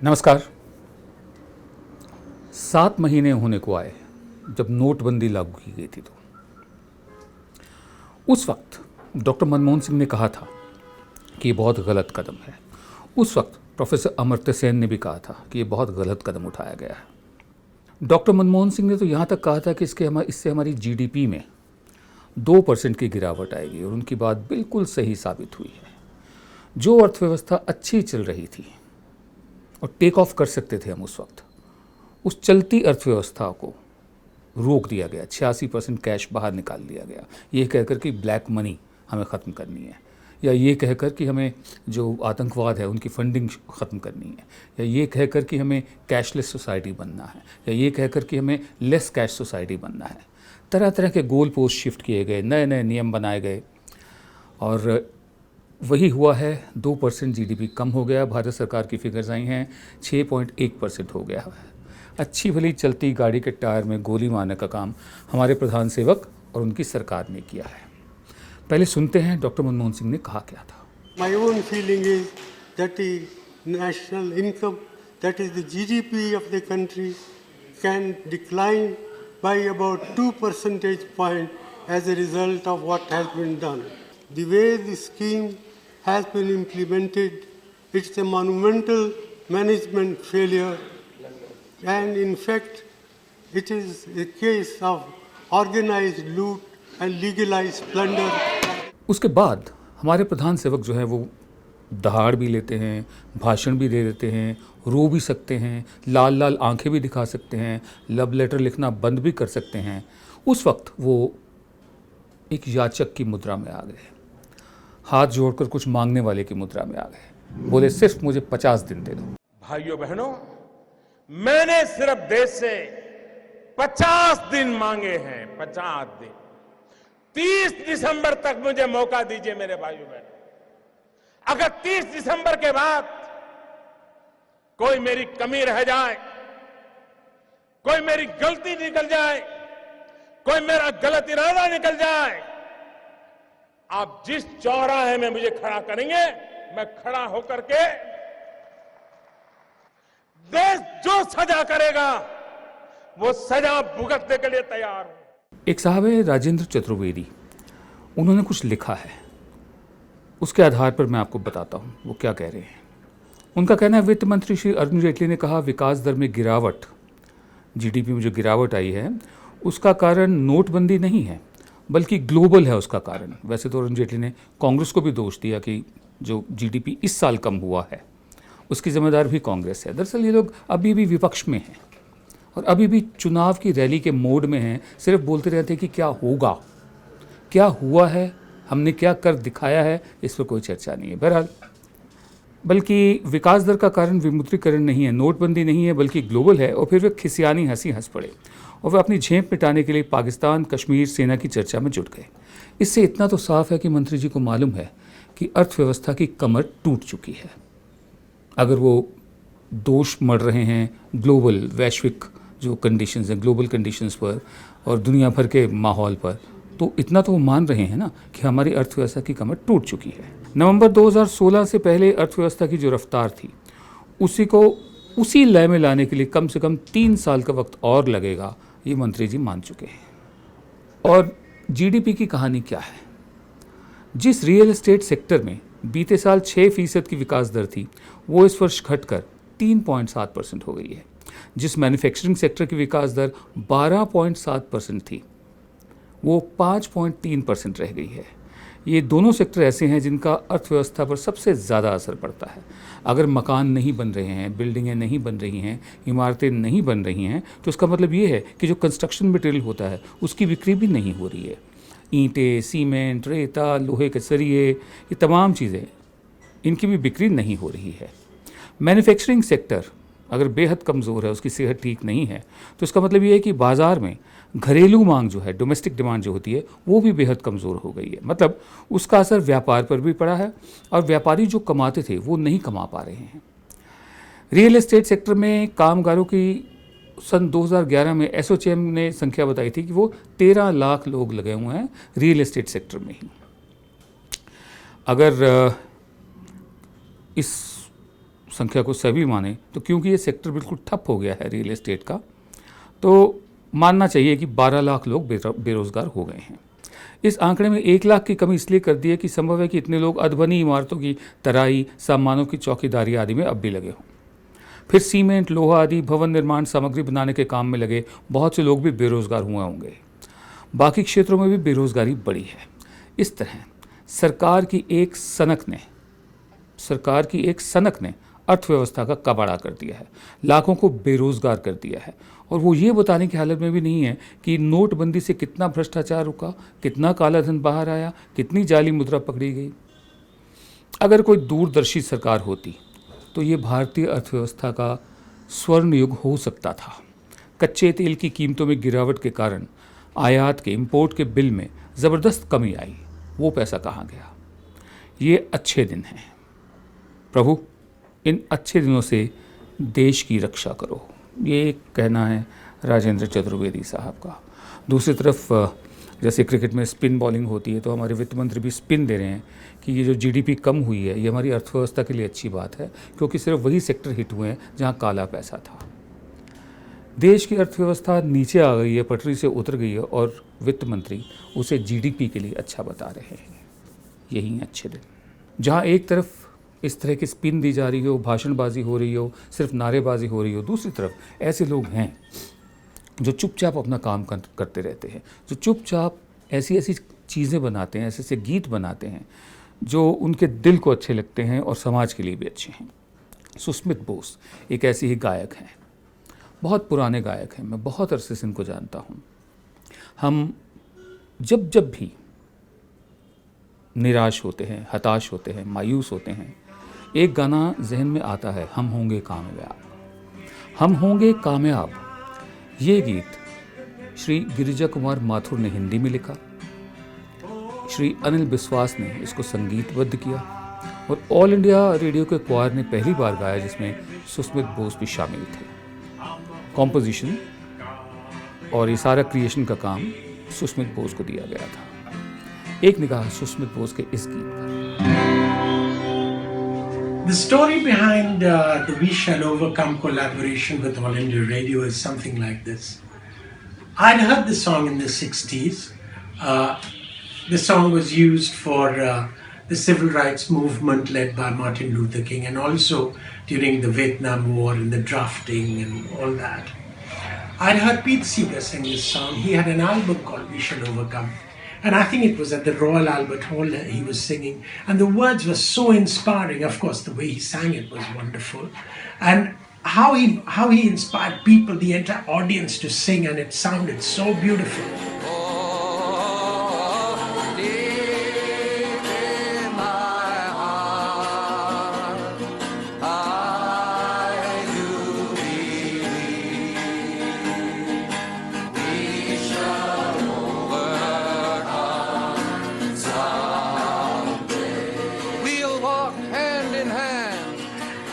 नमस्कार। 7 महीने होने को आए जब नोटबंदी लागू की गई थी, तो उस वक्त डॉक्टर मनमोहन सिंह ने कहा था कि ये बहुत गलत कदम है। उस वक्त प्रोफेसर अमर्त्य सेन ने भी कहा था कि ये बहुत गलत कदम उठाया गया है। डॉक्टर मनमोहन सिंह ने तो यहाँ तक कहा था कि इससे हमारी जीडीपी में 2% की गिरावट आएगी, और उनकी बात बिल्कुल सही साबित हुई है। जो अर्थव्यवस्था अच्छी चल रही थी और टेक ऑफ कर सकते थे हम उस वक्त, उस चलती अर्थव्यवस्था को रोक दिया गया। 86% कैश बाहर निकाल दिया गया, ये कहकर कि ब्लैक मनी हमें ख़त्म करनी है, या ये कहकर कि हमें जो आतंकवाद है उनकी फंडिंग ख़त्म करनी है, या ये कहकर कि हमें कैशलेस सोसाइटी बनना है, या ये कहकर कि हमें लेस कैश सोसाइटी बनना है। तरह तरह के गोल पोस्ट शिफ्ट किए गए, नए नए नियम बनाए गए, और वही हुआ है। 2% जीडीपी कम हो गया। भारत सरकार की फिगर्स आई हैं, 6.1% हो गया है। अच्छी भली चलती गाड़ी के टायर में गोली मारने का काम हमारे प्रधान सेवक और उनकी सरकार ने किया है। पहले सुनते हैं डॉक्टर मनमोहन सिंह ने कहा क्या था। My own feeling is that the national income, that is the GDP of the country, can decline by about 2 percentage point as a result of what has been done. The way the scheme has been implemented, it's a monumental management failure, and in fact, it is a case of organized loot and legalized plunder. उसके बाद हमारे प्रधान सेवक जो है वो दहाड़ भी लेते हैं, भाषण भी दे देते हैं, रो भी सकते हैं, लाल लाल आंखें भी दिखा सकते हैं, लव लेटर लिखना बंद भी कर सकते हैं। उस वक्त वो एक याचक की मुद्रा में आ गए, हाथ जोड़कर कुछ मांगने वाले की मुद्रा में आ गए। बोले सिर्फ मुझे 50 दिन दे दो। भाइयों बहनों, मैंने सिर्फ देश से 50 दिन मांगे हैं, 50 दिन। 30 दिसंबर तक मुझे मौका दीजिए मेरे भाइयों बहनों। अगर 30 दिसंबर के बाद कोई मेरी कमी रह जाए, कोई मेरी गलती निकल जाए, कोई मेरा गलत इरादा निकल जाए, आप जिस चौराहे में मुझे खड़ा करेंगे, मैं खड़ा होकर के देश जो सजा करेगा वो सजा भुगतने के लिए तैयार हूं। एक साहब है राजेंद्र चतुर्वेदी, उन्होंने कुछ लिखा है, उसके आधार पर मैं आपको बताता हूं वो क्या कह रहे हैं। उनका कहना है, वित्त मंत्री श्री अरुण जेटली ने कहा विकास दर में गिरावट, जीडीपी में जो गिरावट आई है उसका कारण नोटबंदी नहीं है बल्कि ग्लोबल है उसका कारण। वैसे तो अरुण जेटली ने कांग्रेस को भी दोष दिया कि जो जीडीपी इस साल कम हुआ है उसकी जिम्मेदार भी कांग्रेस है। दरअसल ये लोग अभी भी विपक्ष में हैं और अभी भी चुनाव की रैली के मोड में हैं, सिर्फ बोलते रहते हैं कि क्या होगा, क्या हुआ है, हमने क्या कर दिखाया है, इस पर कोई चर्चा नहीं है। बहरहाल, बल्कि विकास दर का कारण विमुद्रीकरण नहीं है, नोटबंदी नहीं है, बल्कि ग्लोबल है। और फिर वे खिसियानी हंसी हंस पड़े और वे अपनी झेप मिटाने के लिए पाकिस्तान कश्मीर सेना की चर्चा में जुट गए। इससे इतना तो साफ है कि मंत्री जी को मालूम है कि अर्थव्यवस्था की कमर टूट चुकी है। अगर वो दोष मढ़ रहे हैं ग्लोबल वैश्विक जो कंडीशंस हैं, ग्लोबल कंडीशंस पर और दुनिया भर के माहौल पर, तो इतना तो वो मान रहे हैं ना कि हमारी अर्थव्यवस्था की कमर टूट चुकी है। नवंबर 2016 से पहले अर्थव्यवस्था की जो रफ्तार थी उसी लय में लाने के लिए कम से कम 3 साल का वक्त और लगेगा, ये मंत्री जी मान चुके हैं। और जीडीपी की कहानी क्या है? जिस रियल एस्टेट सेक्टर में बीते साल 6% की विकास दर थी, वो इस वर्ष घटकर 3.7% हो गई है। जिस मैन्युफैक्चरिंग सेक्टर की विकास दर 12.7% थी, वो 5.3% रह गई है। ये दोनों सेक्टर ऐसे हैं जिनका अर्थव्यवस्था पर सबसे ज़्यादा असर पड़ता है। अगर मकान नहीं बन रहे हैं, बिल्डिंगें नहीं बन रही हैं, इमारतें नहीं बन रही हैं, तो इसका मतलब ये है कि जो कंस्ट्रक्शन मटेरियल होता है उसकी बिक्री भी नहीं हो रही है। ईंटें, सीमेंट, रेता, लोहे के सरिये, ये तमाम चीज़ें, इनकी भी बिक्री नहीं हो रही है। मैन्युफैक्चरिंग सेक्टर अगर बेहद कमज़ोर है, उसकी सेहत ठीक नहीं है, तो इसका मतलब ये है कि बाज़ार में घरेलू मांग जो है, डोमेस्टिक डिमांड जो होती है, वो भी बेहद कमज़ोर हो गई है। मतलब उसका असर व्यापार पर भी पड़ा है और व्यापारी जो कमाते थे वो नहीं कमा पा रहे हैं। रियल एस्टेट सेक्टर में कामगारों की सन 2011 में एसोचैम ने संख्या बताई थी कि वो 13 लाख लोग लगे हुए हैं रियल एस्टेट सेक्टर में ही। अगर इस संख्या को सभी माने तो क्योंकि ये सेक्टर बिल्कुल ठप हो गया है रियल एस्टेट का, तो मानना चाहिए कि 12 लाख लोग बेरोजगार हो गए हैं। इस आंकड़े में 1 लाख की कमी इसलिए कर दी है कि संभव है कि इतने लोग अधबनी इमारतों की तराई, सामानों की चौकीदारी आदि में अब भी लगे हों। फिर सीमेंट, लोहा आदि भवन निर्माण सामग्री बनाने के काम में लगे बहुत से लोग भी बेरोजगार हुए होंगे। बाकी क्षेत्रों में भी बेरोजगारी बढ़ी है। इस तरह सरकार की एक सनक ने अर्थव्यवस्था का कबाड़ा कर दिया है, लाखों को बेरोजगार कर दिया है, और वो ये बताने की हालत में भी नहीं है कि नोटबंदी से कितना भ्रष्टाचार रुका, कितना काला धन बाहर आया, कितनी जाली मुद्रा पकड़ी गई। अगर कोई दूरदर्शी सरकार होती तो ये भारतीय अर्थव्यवस्था का स्वर्ण युग हो सकता था। कच्चे तेल की कीमतों में गिरावट के कारण आयात के, इंपोर्ट के बिल में ज़बरदस्त कमी आई। वो पैसा कहाँ गया? ये अच्छे दिन हैं। प्रभु, इन अच्छे दिनों से देश की रक्षा करो, ये कहना है राजेंद्र चतुर्वेदी साहब का। दूसरी तरफ जैसे क्रिकेट में स्पिन बॉलिंग होती है, तो हमारे वित्त मंत्री भी स्पिन दे रहे हैं कि ये जो जीडीपी कम हुई है ये हमारी अर्थव्यवस्था के लिए अच्छी बात है, क्योंकि सिर्फ वही सेक्टर हिट हुए हैं जहाँ काला पैसा था। देश की अर्थव्यवस्था नीचे आ गई है, पटरी से उतर गई है, और वित्त मंत्री उसे जीडीपी के लिए अच्छा बता रहे हैं। यही अच्छे दिन, जहाँ एक तरफ इस तरह की स्पिन दी जा रही हो, भाषणबाजी हो रही हो, सिर्फ नारेबाजी हो रही हो, दूसरी तरफ ऐसे लोग हैं जो चुपचाप अपना काम करते रहते हैं, जो चुपचाप ऐसी ऐसी चीज़ें बनाते हैं, ऐसे ऐसे गीत बनाते हैं जो उनके दिल को अच्छे लगते हैं और समाज के लिए भी अच्छे हैं। सुस्मित बोस एक ऐसी ही गायक हैं, बहुत पुराने गायक हैं, मैं बहुत अरसे से इनको जानता हूँ। हम जब भी निराश होते हैं, हताश होते हैं, मायूस होते हैं, एक गाना जहन में आता है, हम होंगे कामयाब, हम होंगे कामयाब। ये गीत श्री गिरिजा कुमार माथुर ने हिंदी में लिखा, श्री अनिल बिस्वास ने इसको संगीतबद्ध किया, और ऑल इंडिया रेडियो के क्वायर ने पहली बार गाया, जिसमें सुस्मित बोस भी शामिल थे। कॉम्पोजिशन और ये सारा क्रिएशन का काम सुस्मित बोस को दिया गया था। एक निगाह सुस्मित बोस के इस गीत पर। The story behind the We Shall Overcome collaboration with All India Radio is something like this. I'd heard the song in the 60s. The song was used for the civil rights movement led by Martin Luther King, and also during the Vietnam War and the drafting and all that. I'd heard Pete Seeger sing this song. He had an album called We Shall Overcome. And I think it was at the Royal Albert Hall that he was singing. And the words were so inspiring. Of course, the way he sang it was wonderful. And how he inspired people, the entire audience, to sing, and it sounded so beautiful.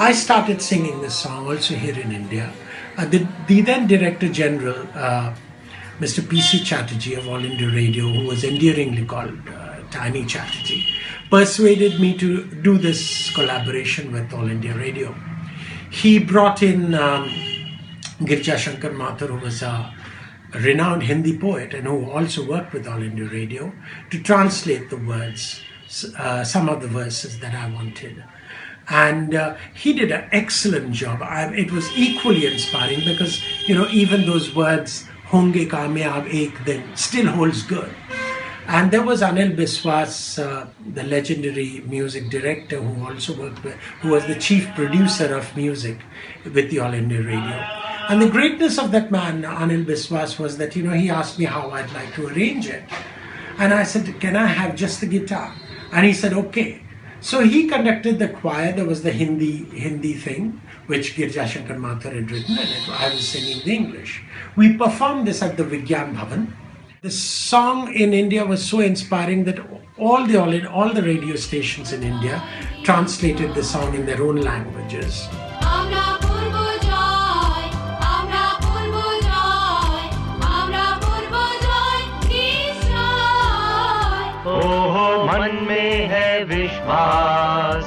I started singing this song also here in India. The then Director General, Mr. P.C. Chatterjee of All India Radio, who was endearingly called Tiny Chatterjee, persuaded me to do this collaboration with All India Radio. He brought in Girja Shankar Mathur, who was a renowned Hindi poet and who also worked with All India Radio, to translate the words, some of the verses that I wanted. And he did an excellent job. It was equally inspiring because, you know, even those words, honge kamyab ek din, still holds good. And there was Anil Biswas, the legendary music director who also worked with, who was the chief producer of music with the All India Radio. And the greatness of that man, Anil Biswas, was that, you know, he asked me how I'd like to arrange it. And I said, can I have just the guitar? And he said, okay. So he conducted the choir. There was the Hindi thing, which Girja Shankar Mathur had written, and I was singing the English. We performed this at the Vigyan Bhavan. The song in India was so inspiring that all the radio stations in India translated the song in their own languages. मन में है विश्वास,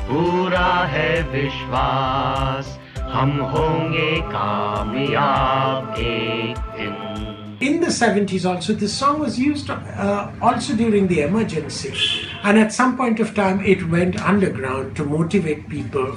पूरा है विश्वास हम होंगे कामयाब एक दिन. In the 70s also, this song was used also during the emergency. And at some point of time, it went underground to motivate people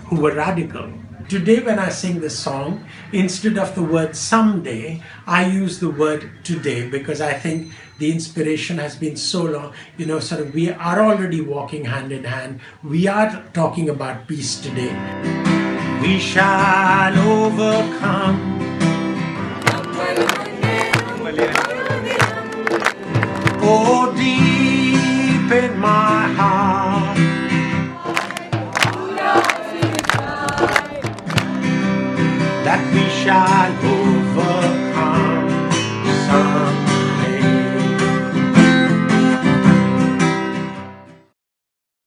who were radical. Today, when I sing this song, instead of the word someday, I use the word today, because I think the inspiration has been so long, sort of we are already walking hand in hand. We are talking about peace today. We shall overcome. Oh, deep in my heart, that we shall